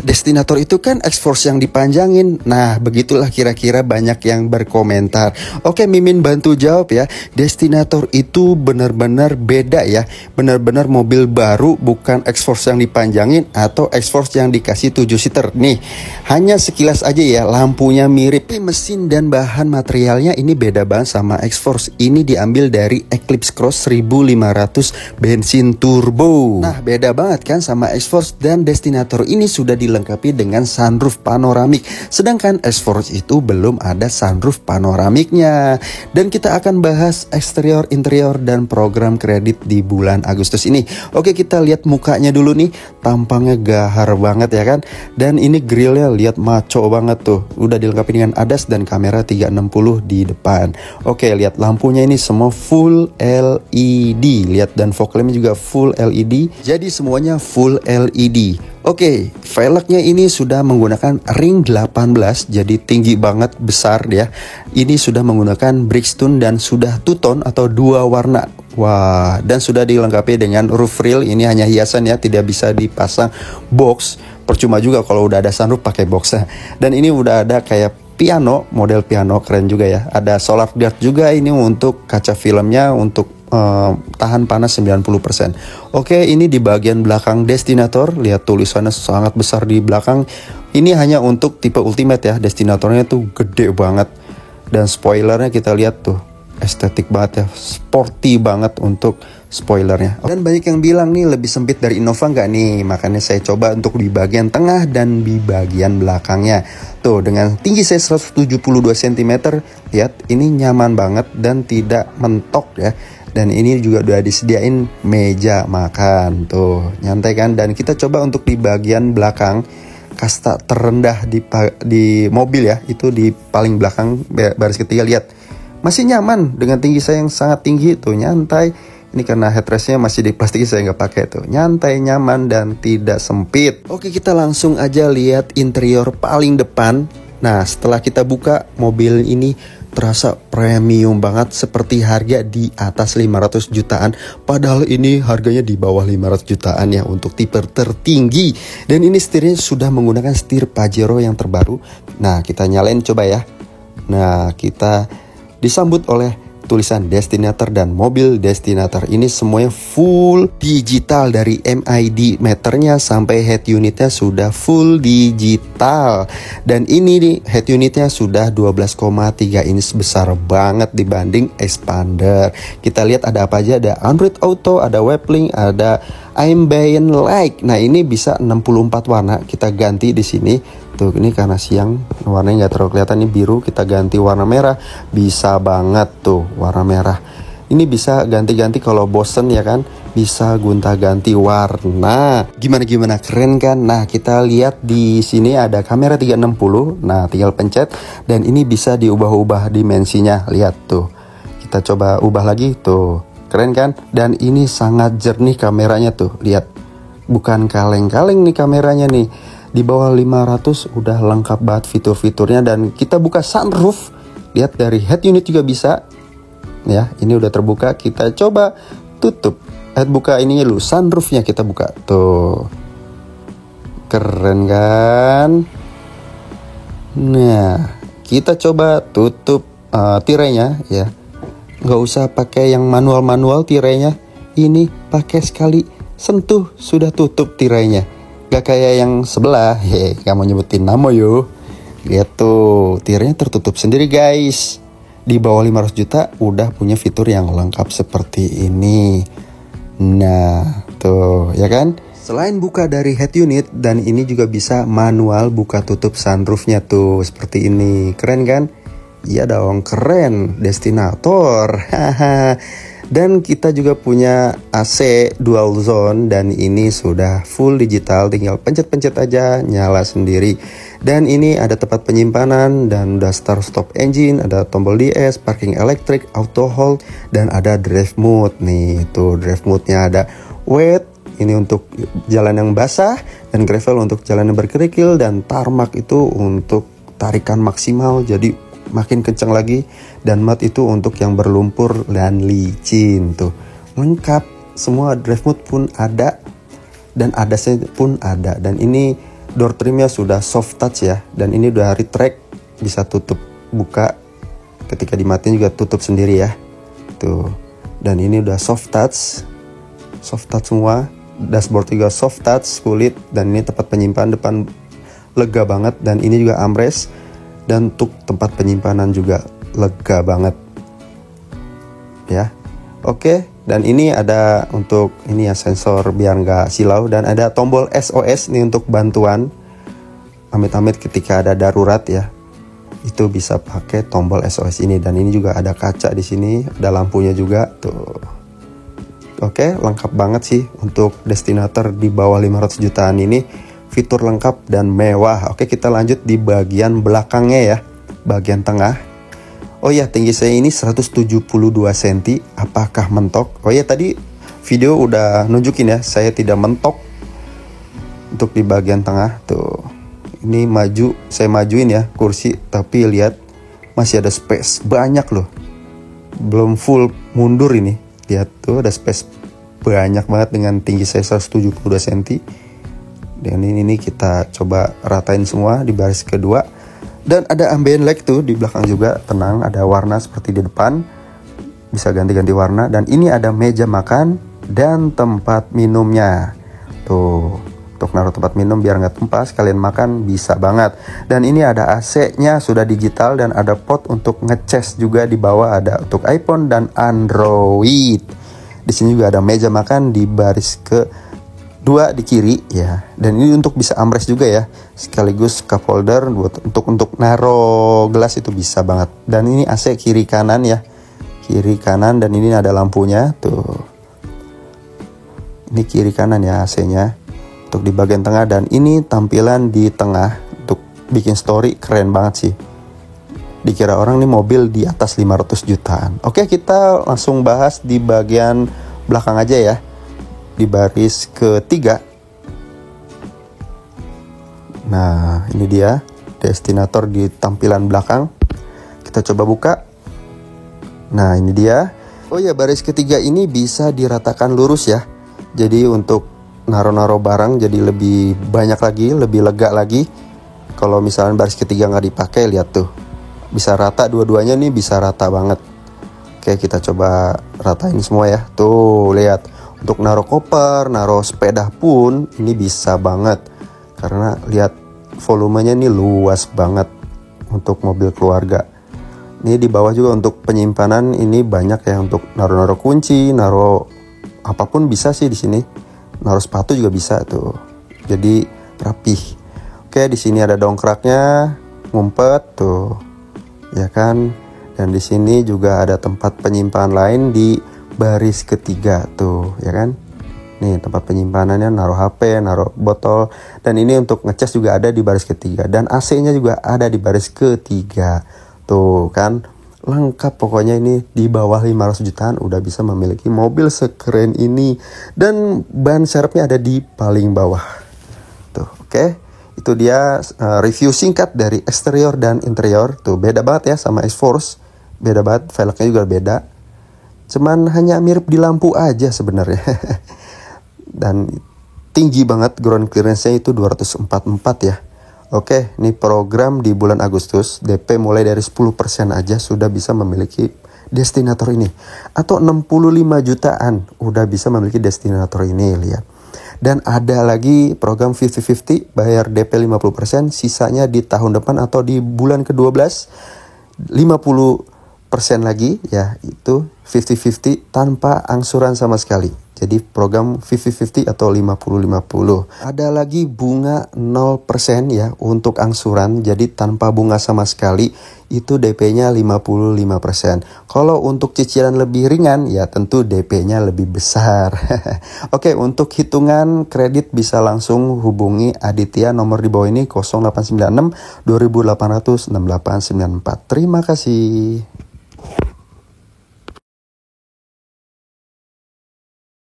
Destinator itu kan X-Force yang dipanjangin. Nah, begitulah kira-kira banyak yang berkomentar. Oke, Mimin bantu jawab ya. Destinator itu benar-benar beda ya. Benar-benar mobil baru, bukan X-Force yang dipanjangin atau X-Force yang dikasih 7 seater. Nih, hanya sekilas aja ya, lampunya mirip. Mesin dan bahan materialnya ini beda banget sama X-Force. Ini diambil dari Eclipse Cross 1500 bensin turbo. Nah, beda banget kan sama X-Force, dan Destinator ini sudah dilengkapi dengan sunroof panoramik. Sedangkan X-Force itu belum ada sunroof panoramiknya. Dan kita akan bahas eksterior, interior, dan program kredit di bulan Agustus ini. Oke, kita lihat mukanya dulu nih. Tampangnya gahar banget ya kan. Dan ini grillnya lihat maco banget tuh. Udah dilengkapi dengan ADAS dan kamera 360 di depan. Oke, lihat lampunya ini semua full LED. Lihat, dan fog lampnya juga full LED. Jadi semuanya full LED. Oke, velgnya ini sudah menggunakan ring 18, jadi tinggi banget, besar ya. Ini sudah menggunakan Bridgestone dan sudah two-tone atau 2 warna. Wah, dan sudah dilengkapi dengan roof rail. Ini hanya hiasan ya, tidak bisa dipasang box. Percuma juga kalau udah ada sunroof pakai box. Dan ini udah ada kayak piano, model piano, keren juga ya. Ada solar guard juga ini untuk kaca filmnya, untuk tahan panas 90%. Oke, ini di bagian belakang Destinator. Lihat tulisannya sangat besar di belakang. Ini hanya untuk tipe Ultimate ya. Destinatornya tuh gede banget. Dan spoilernya kita lihat tuh, estetik banget ya, sporty banget untuk spoilernya. Dan banyak yang bilang nih lebih sempit dari Innova nggak nih? Makanya saya coba untuk di bagian tengah dan di bagian belakangnya. Tuh, dengan tinggi saya 172 cm, lihat ini nyaman banget dan tidak mentok ya. Dan ini juga udah disediain meja makan, tuh nyantai kan. Dan kita coba untuk di bagian belakang, kasta terendah di mobil ya, itu di paling belakang baris ketiga. Lihat, masih nyaman dengan tinggi saya yang sangat tinggi, tuh nyantai. Ini karena headrestnya masih di plastik, saya nggak pakai tuh. Nyantai, nyaman, dan tidak sempit. Oke, kita langsung aja lihat interior paling depan. Nah, setelah kita buka, mobil ini terasa premium banget, seperti harga di atas 500 jutaan. Padahal ini harganya di bawah 500 jutaan ya untuk tipe tertinggi. Dan ini setirnya sudah menggunakan setir Pajero yang terbaru. Nah, kita nyalain coba ya. Nah, kita disambut oleh tulisan Destinator dan mobil Destinator ini semuanya full digital, dari MID meternya sampai head unitnya sudah full digital. Dan ini nih, head unitnya sudah 12,3 inch, besar banget dibanding Expander. Kita lihat ada apa aja, ada Android Auto, ada Weblink, ada Ambient Light. Nah, ini bisa 64 warna, kita ganti di sini. Tuh, ini karena siang warnanya nggak terlalu kelihatan, ini biru, kita ganti warna merah, bisa banget tuh warna merah. Ini bisa ganti-ganti kalau bosen ya kan, bisa gonta-ganti warna. Gimana keren kan? Nah, kita lihat di sini ada kamera 360. Nah, tinggal pencet dan ini bisa diubah-ubah dimensinya. Lihat tuh. Kita coba ubah lagi tuh. Keren kan? Dan ini sangat jernih kameranya tuh. Lihat. Bukan kaleng-kaleng nih kameranya nih. Di bawah 500 udah lengkap banget fitur-fiturnya. Dan kita buka sunroof, lihat dari head unit juga bisa ya. Ini udah terbuka, kita coba tutup. Buka ininya dulu, sunroofnya kita buka. Tuh, keren kan? Nah, kita coba tutup tirainya ya. Nggak usah pakai yang manual tirainya. Ini pakai sekali sentuh sudah tutup tirainya. Gak kayak yang sebelah, gak mau nyebutin nama yo. Lihat tuh, tirnya tertutup sendiri guys. Di bawah 500 juta udah punya fitur yang lengkap seperti ini. Nah, tuh ya kan. Selain buka dari head unit, dan ini juga bisa manual buka tutup sunroofnya tuh, seperti ini. Keren kan? Iya dong, keren. Destinator. Dan kita juga punya AC dual zone, dan ini sudah full digital, tinggal pencet-pencet aja nyala sendiri. Dan ini ada tempat penyimpanan, dan udah start stop engine, ada tombol DS, parking electric, auto hold, dan ada drive mode. Nih tuh drive mode-nya ada wet, ini untuk jalan yang basah, dan gravel untuk jalan yang berkerikil, dan tarmac itu untuk tarikan maksimal jadi makin kencang lagi, dan mat itu untuk yang berlumpur dan licin. Tuh lengkap semua, drive mode pun ada dan ADAS pun ada. Dan ini door trimnya sudah soft touch ya, dan ini udah retract, bisa tutup buka, ketika dimatiin juga tutup sendiri ya tuh. Dan ini udah soft touch semua. Dashboard juga soft touch kulit, dan ini tempat penyimpanan depan lega banget, dan ini juga armrest, dan untuk tempat penyimpanan juga lega banget ya. Oke, dan ini ada untuk ini ya, sensor biar nggak silau, dan ada tombol SOS nih untuk bantuan amit-amit ketika ada darurat ya, itu bisa pakai tombol SOS ini. Dan ini juga ada kaca di sini, ada lampunya juga tuh. Oke, lengkap banget sih untuk Destinator di bawah 500 jutaan ini, fitur lengkap dan mewah. Oke, kita lanjut di bagian belakangnya ya, bagian tengah. Oh ya, tinggi saya ini 172 cm. Apakah mentok? Oh ya, tadi video udah nunjukin ya, saya tidak mentok untuk di bagian tengah tuh. Ini maju, saya majuin ya kursi, tapi lihat masih ada space banyak loh. Belum full mundur ini. Lihat tuh, ada space banyak banget dengan tinggi saya 172 cm. Dan ini kita coba ratain semua di baris kedua. Dan ada ambient light tuh di belakang juga, tenang, ada warna seperti di depan, bisa ganti-ganti warna. Dan ini ada meja makan dan tempat minumnya tuh, untuk naruh tempat minum biar nggak tumpah, sekalian makan bisa banget. Dan ini ada AC-nya sudah digital, dan ada port untuk ngecas juga di bawah, ada untuk iPhone dan Android. Di sini juga ada meja makan di baris kedua di kiri ya, dan ini untuk bisa armrest juga ya, sekaligus cup holder buat untuk naro gelas, itu bisa banget. Dan ini AC kiri kanan ya, kiri kanan, dan ini ada lampunya tuh, ini kiri kanan ya AC-nya untuk di bagian tengah. Dan ini tampilan di tengah untuk bikin story, keren banget sih, dikira orang nih mobil di atas 500 jutaan. Oke, kita langsung bahas di bagian belakang aja ya, di baris ketiga. Nah, ini dia Destinator di tampilan belakang. Kita coba buka. Nah, ini dia. Oh ya, baris ketiga ini bisa diratakan lurus ya, jadi untuk naro-naro barang jadi lebih banyak lagi, lebih lega lagi. Kalau misalnya baris ketiga nggak dipakai, lihat tuh, bisa rata, dua-duanya nih bisa rata banget. Oke, kita coba ratain semua ya. Tuh, lihat, untuk naruh koper, naruh sepeda pun ini bisa banget, karena lihat volumenya nih luas banget untuk mobil keluarga. Ini di bawah juga untuk penyimpanan, ini banyak ya, untuk naruh-naruh kunci, naruh apapun bisa sih di sini. Naruh sepatu juga bisa tuh. Jadi rapih. Oke, di sini ada dongkraknya, ngumpet tuh. Ya kan? Dan di sini juga ada tempat penyimpanan lain di baris ketiga tuh, ya kan? Nih tempat penyimpanannya, naruh HP, naruh botol. Dan ini untuk ngecas juga ada di baris ketiga. Dan AC-nya juga ada di baris ketiga. Tuh kan? Lengkap pokoknya, ini di bawah 500 jutaan udah bisa memiliki mobil sekeren ini. Dan ban serepnya ada di paling bawah. Tuh, oke. Itu dia review singkat dari eksterior dan interior. Tuh, beda banget ya sama X-Force. Beda banget, velgnya juga beda. Cuman hanya mirip di lampu aja sebenarnya. Dan tinggi banget, ground clearance-nya itu 244 ya. Oke, ini program di bulan Agustus, DP mulai dari 10% aja sudah bisa memiliki Destinator ini. Atau 65 jutaan udah bisa memiliki Destinator ini, lihat. Dan ada lagi program 50-50, bayar DP 50%, sisanya di tahun depan atau di bulan ke-12, 50% lagi, ya itu 50-50 tanpa angsuran sama sekali. Jadi program 50-50 atau 50-50. Ada lagi bunga 0% ya untuk angsuran. Jadi tanpa bunga sama sekali, itu DP-nya 55%. Kalau untuk cicilan lebih ringan, ya tentu DP-nya lebih besar. Oke, untuk hitungan kredit bisa langsung hubungi Aditya, nomor di bawah ini 0896 2800 6894. Terima kasih.